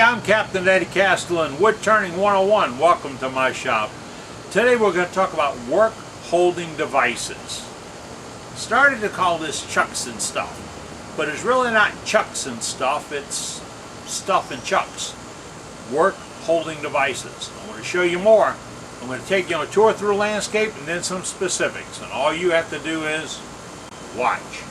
Hey, I'm Captain Eddie Castellan, Woodturning 101. Welcome to my shop. Today we're going to talk about work holding devices. Started to call this chucks and stuff, but it's really not chucks and stuff, it's stuff and chucks. Work holding devices. I want to show you more. I'm going to take you on a tour through landscape and then some specifics, and all you have to do is watch.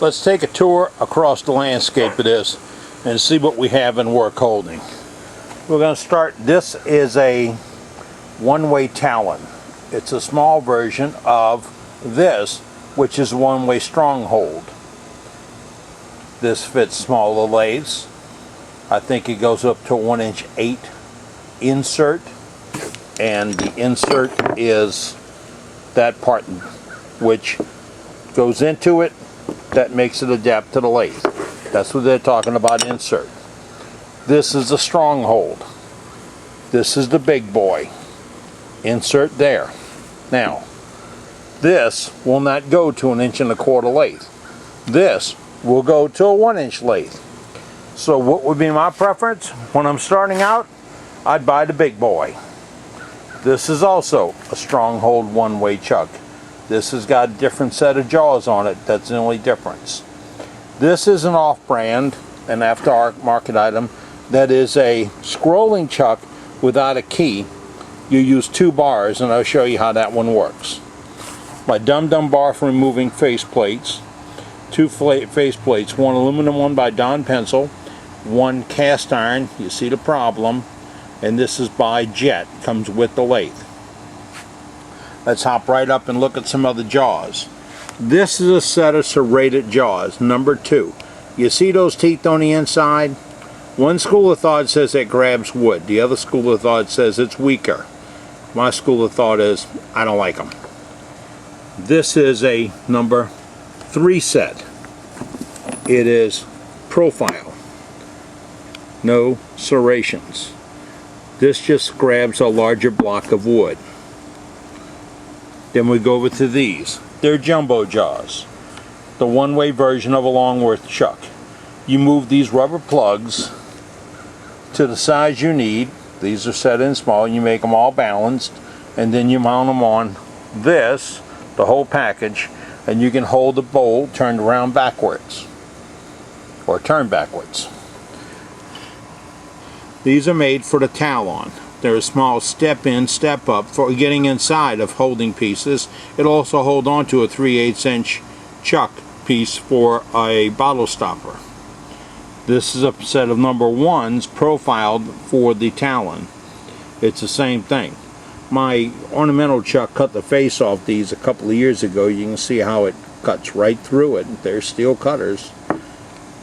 Let's take a tour across the landscape of this and see what we have in work holding. We're going to start, this is a one-way talon. It's a small version of this, which is one-way stronghold. This fits smaller lathes. I think it goes up to 1" 8" insert, and the insert is that part which goes into it that makes it adapt to the lathe. That's what they're talking about, insert. This is a stronghold. This is the big boy. Insert there. Now, this will not go to 1 1/4" lathe. This will go to a 1" lathe. So what would be my preference? When I'm starting out, I'd buy the big boy. This is also a stronghold one-way chuck. This has got a different set of jaws on it. That's the only difference. This is an off-brand, an aftermarket item, that is a scrolling chuck without a key. You use 2 bars, and I'll show you how that one works. My dum-dum bar for removing face plates. 2 face plates, one aluminum one by Don Pencil, one cast iron, you see the problem, and this is by Jet, comes with the lathe. Let's hop right up and look at some other jaws. This is a set of serrated jaws, number 2. You see those teeth on the inside? One school of thought says it grabs wood. The other school of thought says it's weaker. My school of thought is I don't like them. This is a number 3 set. It is profile. No serrations. This just grabs a larger block of wood. Then we go over to these. They're jumbo jaws. The one-way version of a Longworth chuck. You move these rubber plugs to the size you need. These are set in small. You make them all balanced, and then you mount them on this, the whole package, and you can hold the bowl turned around backwards or turned backwards. These are made for the talon. They're a small step in, step up for getting inside of holding pieces. It'll also hold on to a 3/8" chuck piece for a bottle stopper. This is a set of number 1s profiled for the talon. It's the same thing. My ornamental chuck cut the face off these a couple of years ago. You can see how it cuts right through it. They're steel cutters.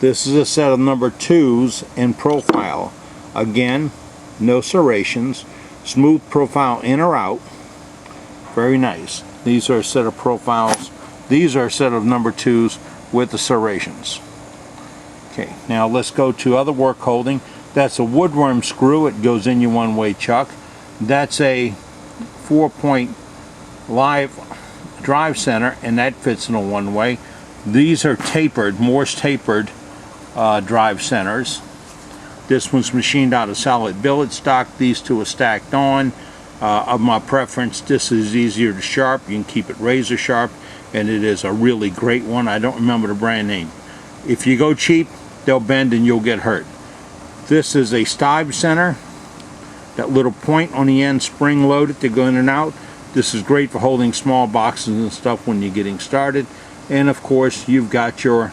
This is a set of number 2s in profile. Again, no serrations, smooth profile in or out. Very nice. These are a set of profiles. These are a set of number 2s with the serrations. Okay, now let's go to other work holding. That's a woodworm screw. It goes in your one-way chuck. That's a 4-point live drive center, and that fits in a one-way. These are tapered, Morse tapered drive centers. This one's machined out of solid billet stock. These 2 are stacked on. Of my preference, this is easier to sharp. You can keep it razor sharp, and it is a really great one. I don't remember the brand name. If you go cheap, they'll bend and you'll get hurt. This is a stibe center. That little point on the end, spring loaded to go in and out. This is great for holding small boxes and stuff when you're getting started. And of course, you've got your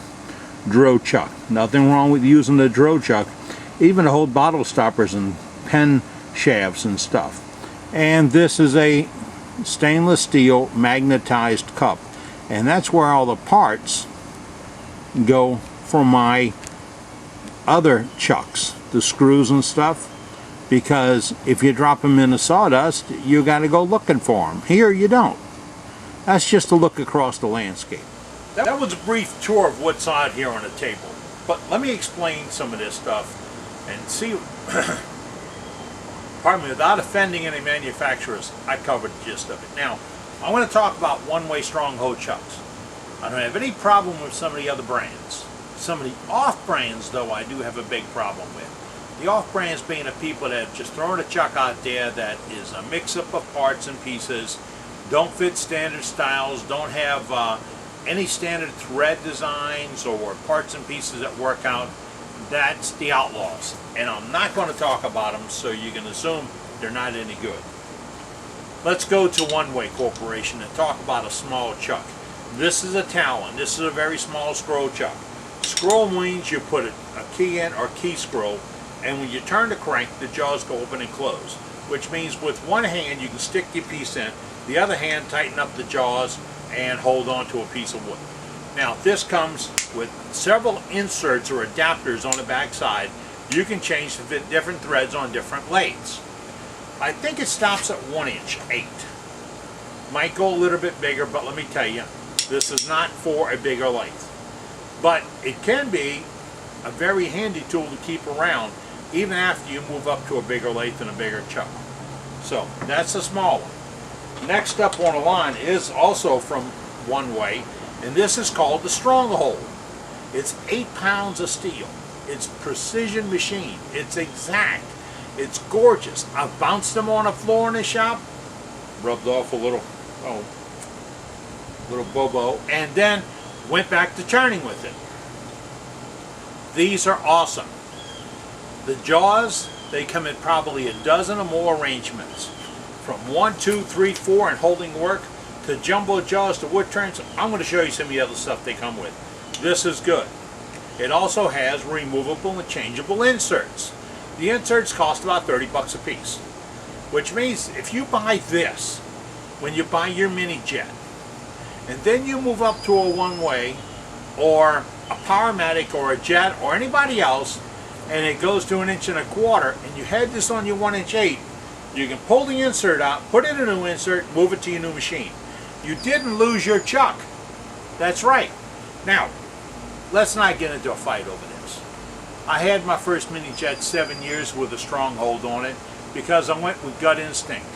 drill chuck. Nothing wrong with using the drill chuck, even to hold bottle stoppers and pen shafts and stuff. And this is a stainless steel magnetized cup, and that's where all the parts go for my other chucks, the screws and stuff, because if you drop them in the sawdust, you got to go looking for them. Here you don't. That's just a look across the landscape. That was a brief tour of what's out here on the table, but let me explain some of this stuff and see, pardon me, without offending any manufacturers, I covered the gist of it. Now, I want to talk about one-way stronghold chucks. I don't have any problem with some of the other brands. Some of the off brands, though, I do have a big problem with. The off brands being the people that have just thrown a chuck out there that is a mix-up of parts and pieces, don't fit standard styles, don't have any standard thread designs or parts and pieces that work out. That's the outlaws. And I'm not going to talk about them, so you can assume they're not any good. Let's go to One Way Corporation and talk about a small chuck. This is a Talon. This is a very small scroll chuck. Scroll means you put a key in or key scroll, and when you turn the crank, the jaws go open and close, which means with one hand you can stick your piece in, the other hand tighten up the jaws and hold on to a piece of wood. Now this comes with several inserts or adapters on the back side. You can change to fit different threads on different lathes. I think it stops at 1" 8. Might go a little bit bigger, but let me tell you, this is not for a bigger lathe. But it can be a very handy tool to keep around even after you move up to a bigger lathe and a bigger chuck. So that's a small one. Next up on the line is also from One Way, and this is called the Stronghold. It's 8 pounds of steel. It's precision machine. It's exact. It's gorgeous. I've bounced them on the floor in the shop, rubbed off a little bobo, and then went back to turning with it. These are awesome. The jaws, they come in probably a dozen or more arrangements. From 1, 2, 3, 4 and holding work to jumbo jaws to wood turns. I'm going to show you some of the other stuff they come with. This is good. It also has removable and changeable inserts. The inserts cost about 30 bucks a piece, which means if you buy this when you buy your mini jet, and then you move up to a One Way or a Powermatic or a Jet or anybody else, and it goes to 1 1/4 inch, and you had this on your 1" 8, you can pull the insert out, put in a new insert, move it to your new machine. You didn't lose your chuck. That's right. Now, let's not get into a fight over this. I had my first mini jet 7 years with a Stronghold on it because I went with gut instinct.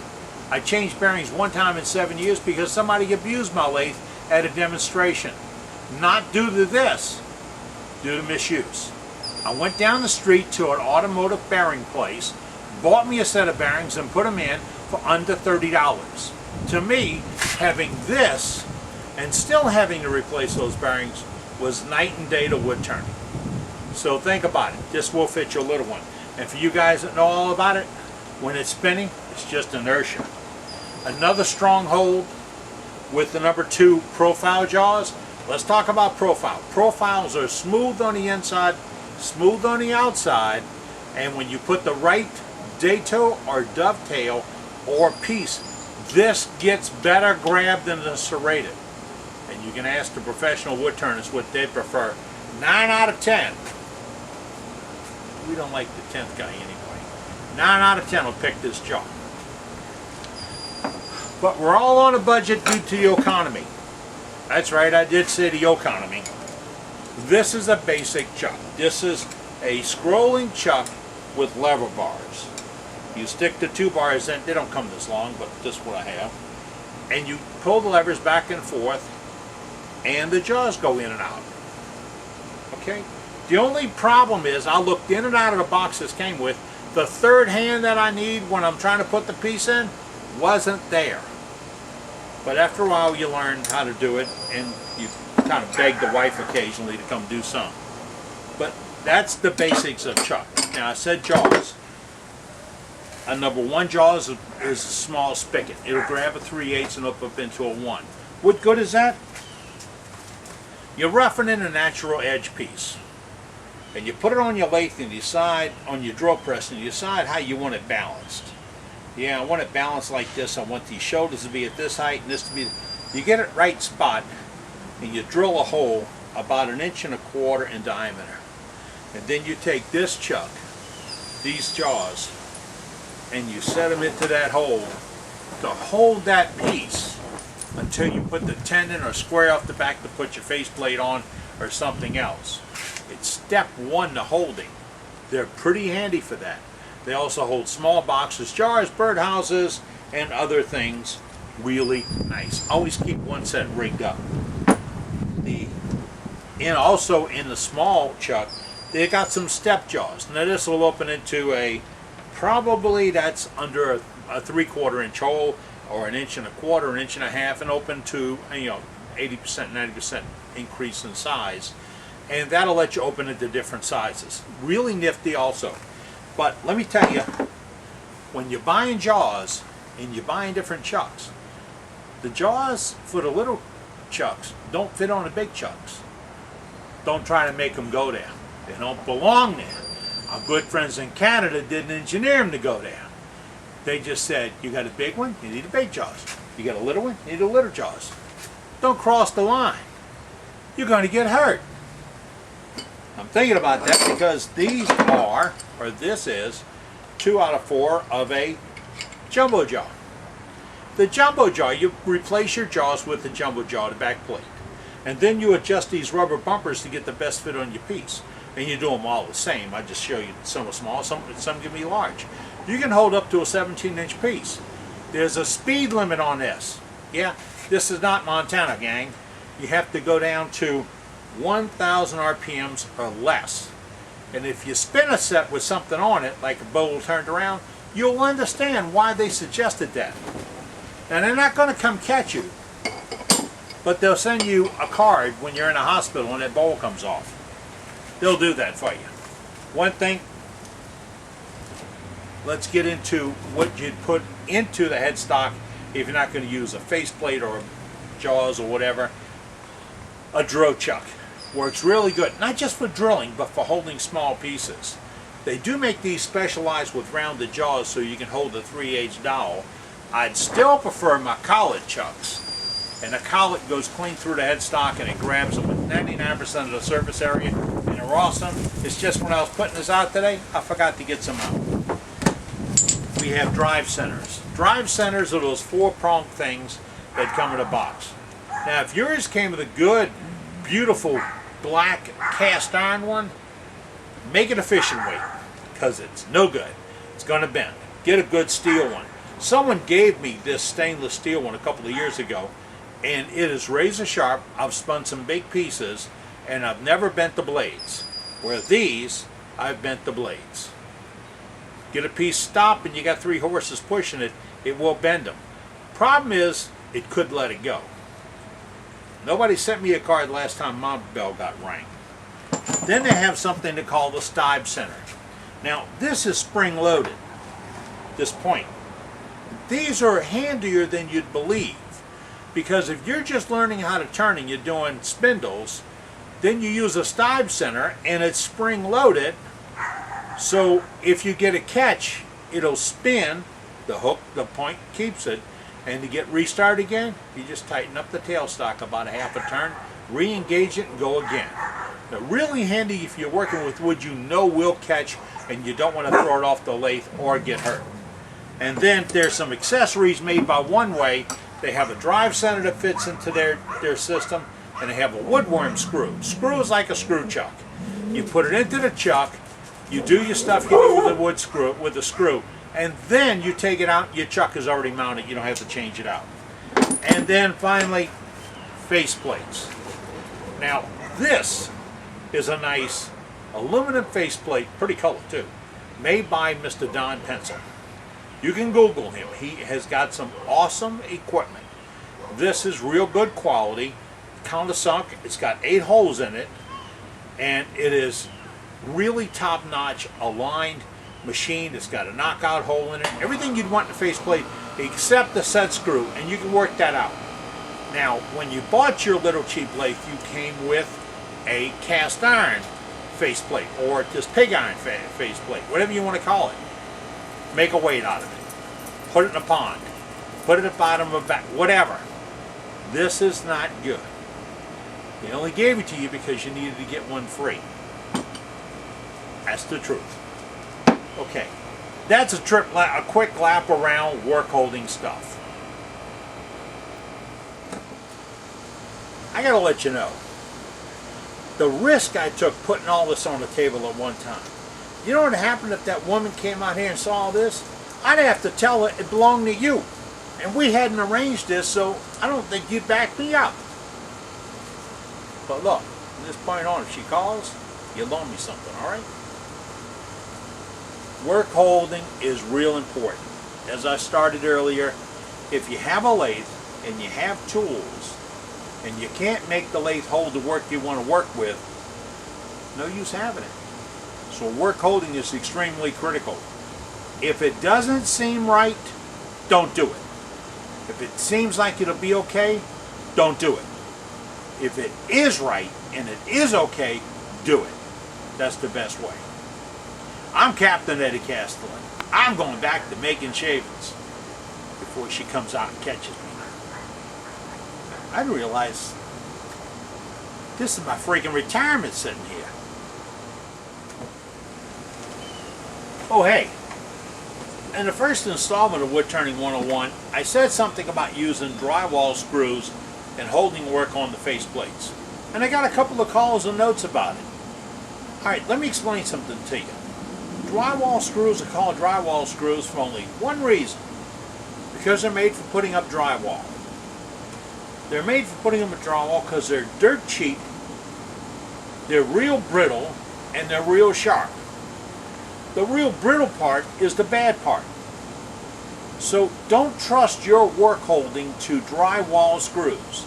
I changed bearings one time in 7 years because somebody abused my lathe at a demonstration. Not due to this, due to misuse. I went down the street to an automotive bearing place, bought me a set of bearings and put them in for under $30. To me, having this and still having to replace those bearings was night and day to wood turning. So think about it. This will fit your little one. And for you guys that know all about it, when it's spinning, it's just inertia. Another Stronghold with the number 2 profile jaws. Let's talk about profile. Profiles are smooth on the inside, smooth on the outside, and when you put the right dado or dovetail or piece, this gets better grab than the serrated. And you can ask the professional wood turners what they prefer. 9 out of 10. We don't like the 10th guy anyway. 9 out of 10 will pick this jaw. But we're all on a budget due to the economy. That's right, I did say the economy. This is a basic chuck. This is a scrolling chuck with lever bars. You stick the 2 bars in, they don't come this long, but this is what I have. And you pull the levers back and forth, and the jaws go in and out. Okay? The only problem is, I looked in and out of the box this came with, the third hand that I need when I'm trying to put the piece in wasn't there. But after a while you learn how to do it, and you kind of beg the wife occasionally to come do some. But that's the basics of chuck. Now I said jaws. A number 1 jaws is a small spigot. It'll grab a 3/8 and up into a 1. What good is that? You're roughing in a natural edge piece. And you put it on your lathe and you decide, on your drill press, and you decide how you want it balanced. Yeah, I want it balanced like this. I want these shoulders to be at this height and this to be... You get it right spot, and you drill a hole about 1 1/4 inch in diameter. And then you take this chuck, these jaws, and you set them into that hole to hold that piece until you put the tendon or square off the back to put your faceplate on or something else. It's step 1 to holding. They're pretty handy for that. They also hold small boxes, jars, birdhouses, and other things really nice. Always keep one set rigged up. And also in the small chuck, they got some step jaws. Now this will open into a, probably that's under a 3/4 inch hole, or 1.25 inches, 1.5 inches, and open to 80%, 90% increase in size. And that'll let you open it to different sizes. Really nifty also. But let me tell you, when you're buying jaws and you're buying different chucks, the jaws for the little chucks don't fit on the big chucks. Don't try to make them go there. They don't belong there. Our good friends in Canada didn't engineer them to go there. They just said, you got a big one, you need a big jaws. You got a little one, you need a little jaws. Don't cross the line. You're going to get hurt. I'm thinking about that because these are, or this is, 2 out of 4 of a jumbo jaw. The jumbo jaw, you replace your jaws with the jumbo jaw, the back plate. And then you adjust these rubber bumpers to get the best fit on your piece. And you do them all the same. I just show you some are small, some can be large. You can hold up to a 17-inch piece. There's a speed limit on this. Yeah, this is not Montana, gang. You have to go down to 1,000 RPMs or less. And if you spin a set with something on it, like a bowl turned around, you'll understand why they suggested that. Now they're not going to come catch you, but they'll send you a card when you're in a hospital and that bowl comes off. They'll do that for you. One thing, let's get into what you'd put into the headstock if you're not going to use a faceplate or jaws or whatever. A drill chuck works really good, not just for drilling, but for holding small pieces. They do make these specialized with rounded jaws so you can hold a 3/8 dowel. I'd still prefer my collet chucks. And the collet goes clean through the headstock and it grabs them with 99% of the surface area. And they're awesome. It's just when I was putting this out today, I forgot to get some out. We have drive centers. Drive centers are those 4-pronged things that come in a box. Now if yours came with a good, beautiful, black cast iron one, make it a fishing weight, because it's no good. It's going to bend. Get a good steel one. Someone gave me this stainless steel one a couple of years ago, and it is razor sharp. I've spun some big pieces, and I've never bent the blades. Where these, I've bent the blades. Get a piece stopped and you got 3 horses pushing it, it will bend them. Problem is, it could let it go. Nobody sent me a card last time my bell got rang. Then they have something they call the stibe center. Now, this is spring-loaded, this point. These are handier than you'd believe, because if you're just learning how to turn and you're doing spindles, then you use a stibe center and it's spring-loaded, so if you get a catch, it'll spin, the hook, the point keeps it, and to get restart again, you just tighten up the tailstock about a half a turn, re-engage it and go again. Now, really handy if you're working with wood you know will catch and you don't want to throw it off the lathe or get hurt. And then there's some accessories made by One Way. They have a drive center that fits into their system, and they have a woodworm screw. Screw is like a screw chuck. You put it into the chuck, you do your stuff here with the wood screw, with the screw, and then you take it out, your chuck is already mounted, you don't have to change it out. And then finally, face plates. Now this is a nice aluminum faceplate, pretty color too, made by Mr. Don Pencil. You can Google him. He has got some awesome equipment. This is real good quality, countersunk. It's got 8 holes in it, and it is really top-notch, aligned machine. It's got a knockout hole in it. Everything you'd want in a faceplate except the set screw, and you can work that out. Now, when you bought your little cheap lathe, you came with a cast iron faceplate, or just pig iron faceplate, whatever you want to call it. Make a weight out of it. Put it in a pond. Put it at the bottom of a bag. Whatever. This is not good. They only gave it to you because you needed to get one free. That's the truth. Okay. That's a quick lap around work holding stuff. I gotta let you know, the risk I took putting all this on the table at one time. You know what happened if that woman came out here and saw all this? I'd have to tell her it belonged to you. And we hadn't arranged this, so I don't think you'd back me up. But look, From this point on, if she calls, you loan me something, all right? Work holding is real important. As I started earlier, if you have a lathe and you have tools and you can't make the lathe hold the work you want to work with, no use having it. So work holding is extremely critical. If it doesn't seem right, don't do it. If it seems like it'll be okay, don't do it. If it is right and it is okay, do it. That's the best way. I'm Captain Eddie Castellan. I'm going back to making shavings before she comes out and catches me. I didn't realize this is my freaking retirement sitting here. Oh hey, in the first installment of Woodturning 101, I said something about using drywall screws and holding work on the face plates. And I got a couple of calls and notes about it. Alright, let me explain something to you. Drywall screws are called drywall screws for only one reason. Because they're made for putting up drywall. They're made for putting up drywall because they're dirt cheap, they're real brittle, and they're real sharp. The real brittle part is the bad part. So don't trust your work holding to drywall screws.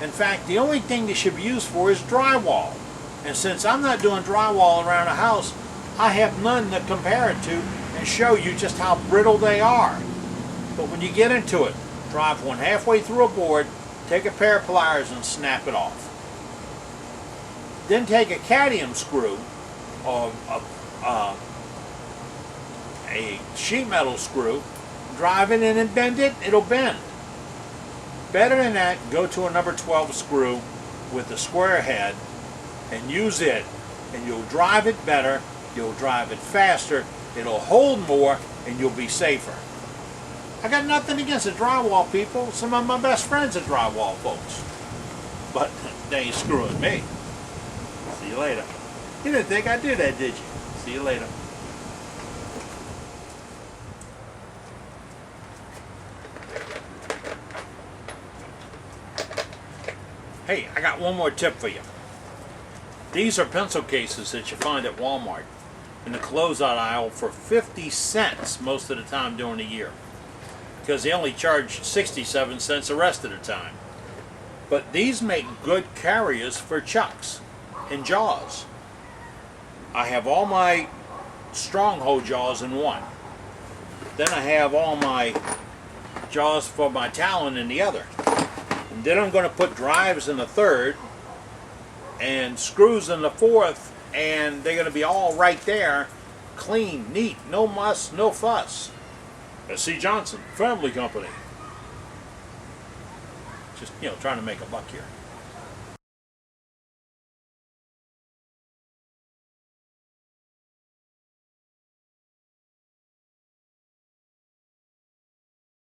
In fact, the only thing they should be used for is drywall. And since I'm not doing drywall around the house, I have none to compare it to and show you just how brittle they are. But when you get into it, drive one halfway through a board, take a pair of pliers and snap it off. Then take a cadmium screw or a sheet metal screw, drive it in and bend it, it'll bend. Better than that, go to a number 12 screw with a square head and use it, and you'll drive it better, you'll drive it faster, it'll hold more, and you'll be safer. I got nothing against the drywall people. Some of my best friends are drywall folks. But they ain't screwing me. See you later. You didn't think I'd do that, did you? See you later. Hey, I got one more tip for you. These are pencil cases that you find at Walmart in the closeout aisle for 50 cents most of the time during the year. Because they only charge 67 cents the rest of the time. But these make good carriers for chucks and jaws. I have all my stronghold jaws in one. Then I have all my jaws for my talon in the other. And then I'm going to put drives in the third and screws in the fourth, and they're going to be all right there, clean, neat, no muss, no fuss. S.C. Johnson, Family Company. Just, trying to make a buck here.